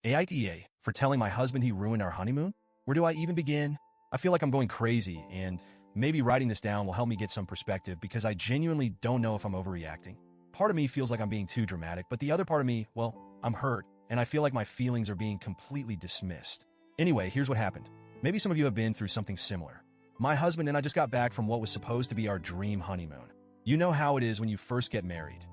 AITA for telling my husband he ruined our honeymoon? Where do I even begin? I feel like I'm going crazy, and maybe writing this down will help me get some perspective because I genuinely don't know if I'm overreacting. Part of me feels like I'm being too dramatic, but the other part of me, well, I'm hurt, and I feel like my feelings are being completely dismissed. Anyway, here's what happened. Maybe some of you have been through something similar. My husband and I just got back from what was supposed to be our dream honeymoon. You know how it is when you first get married.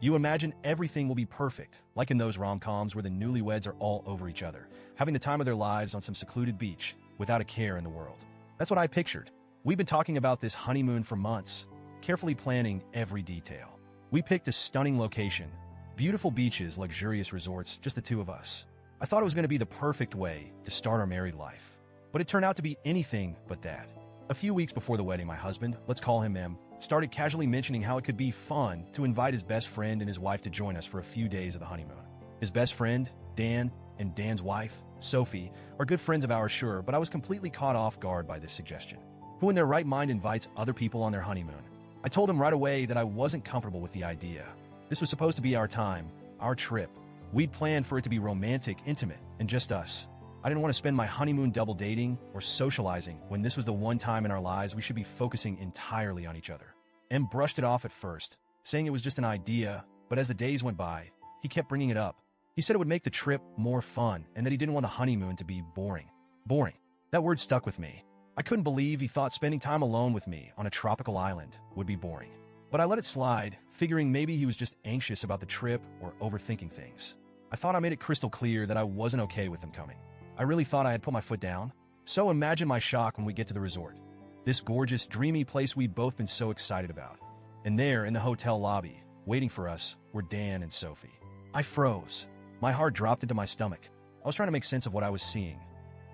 You imagine everything will be perfect, like in those rom-coms where the newlyweds are all over each other, having the time of their lives on some secluded beach, without a care in the world. That's what I pictured. We've been talking about this honeymoon for months, carefully planning every detail. We picked a stunning location, beautiful beaches, luxurious resorts, just the two of us. I thought it was going to be the perfect way to start our married life. But it turned out to be anything but that. A few weeks before the wedding, my husband, let's call him M, started casually mentioning how it could be fun to invite his best friend and his wife to join us for a few days of the honeymoon. His best friend, Dan, and Dan's wife, Sophie, are good friends of ours, sure, but I was completely caught off guard by this suggestion. Who in their right mind invites other people on their honeymoon? I told him right away that I wasn't comfortable with the idea. This was supposed to be our time, our trip. We'd planned for it to be romantic, intimate, and just us. I didn't want to spend my honeymoon double dating or socializing when this was the one time in our lives we should be focusing entirely on each other. M brushed it off at first, saying it was just an idea, but as the days went by, he kept bringing it up. He said it would make the trip more fun and that he didn't want the honeymoon to be boring. Boring. That word stuck with me. I couldn't believe he thought spending time alone with me on a tropical island would be boring. But I let it slide, figuring maybe he was just anxious about the trip or overthinking things. I thought I made it crystal clear that I wasn't okay with him coming. I really thought I had put my foot down. So imagine my shock when we get to the resort. This gorgeous, dreamy place we'd both been so excited about. And there, in the hotel lobby, waiting for us, were Dan and Sophie. I froze. My heart dropped into my stomach. I was trying to make sense of what I was seeing.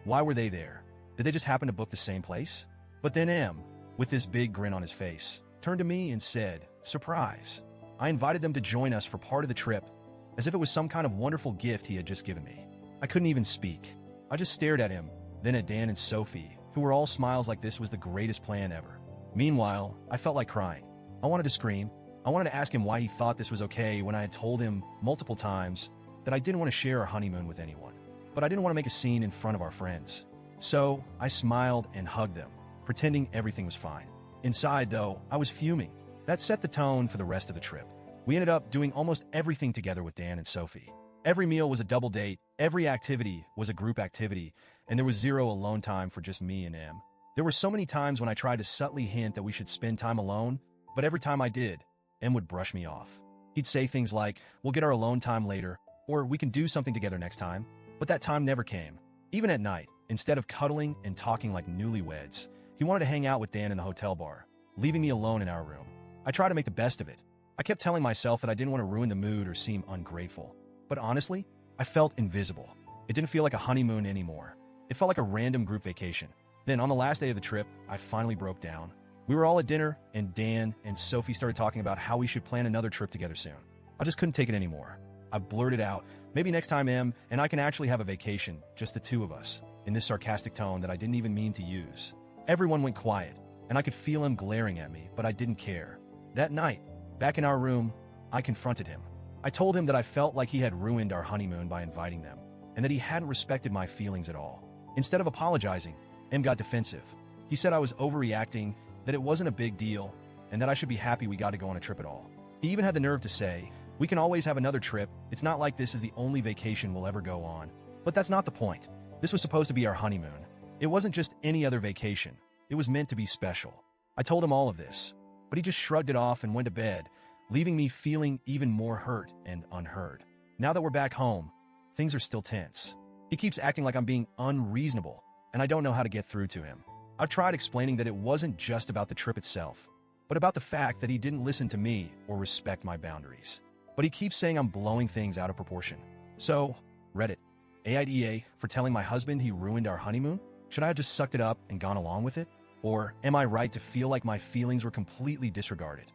Why were they there? Did they just happen to book the same place? But then M, with this big grin on his face, turned to me and said, "Surprise." I invited them to join us for part of the trip, as if it was some kind of wonderful gift he had just given me. I couldn't even speak. I just stared at him, then at Dan and Sophie, who were all smiles like this was the greatest plan ever. Meanwhile, I felt like crying. I wanted to scream. I wanted to ask him why he thought this was okay when I had told him multiple times that I didn't want to share our honeymoon with anyone. But I didn't want to make a scene in front of our friends. So I smiled and hugged them, pretending everything was fine. Inside, though, I was fuming. That set the tone for the rest of the trip. We ended up doing almost everything together with Dan and Sophie. Every meal was a double date, every activity was a group activity, and there was zero alone time for just me and M. There were so many times when I tried to subtly hint that we should spend time alone, but every time I did, M would brush me off. He'd say things like, "We'll get our alone time later," or "We can do something together next time." But that time never came. Even at night, instead of cuddling and talking like newlyweds, he wanted to hang out with Dan in the hotel bar, leaving me alone in our room. I tried to make the best of it. I kept telling myself that I didn't want to ruin the mood or seem ungrateful. But honestly, I felt invisible. It didn't feel like a honeymoon anymore. It felt like a random group vacation. Then on the last day of the trip, I finally broke down. We were all at dinner, and Dan and Sophie started talking about how we should plan another trip together soon. I just couldn't take it anymore. I blurted out, "Maybe next time, M, and I can actually have a vacation, just the two of us," in this sarcastic tone that I didn't even mean to use. Everyone went quiet, and I could feel him glaring at me, but I didn't care. That night, back in our room, I confronted him. I told him that I felt like he had ruined our honeymoon by inviting them, and that he hadn't respected my feelings at all. Instead of apologizing, M got defensive. He said I was overreacting, that it wasn't a big deal, and that I should be happy we got to go on a trip at all. He even had the nerve to say, "We can always have another trip. It's not like this is the only vacation we'll ever go on." But that's not the point. This was supposed to be our honeymoon. It wasn't just any other vacation. It was meant to be special. I told him all of this, but he just shrugged it off and went to bed, leaving me feeling even more hurt and unheard. Now that we're back home, things are still tense. He keeps acting like I'm being unreasonable, and I don't know how to get through to him. I've tried explaining that it wasn't just about the trip itself, but about the fact that he didn't listen to me or respect my boundaries. But he keeps saying I'm blowing things out of proportion. So, Reddit, AITA for telling my husband he ruined our honeymoon? Should I have just sucked it up and gone along with it? Or am I right to feel like my feelings were completely disregarded?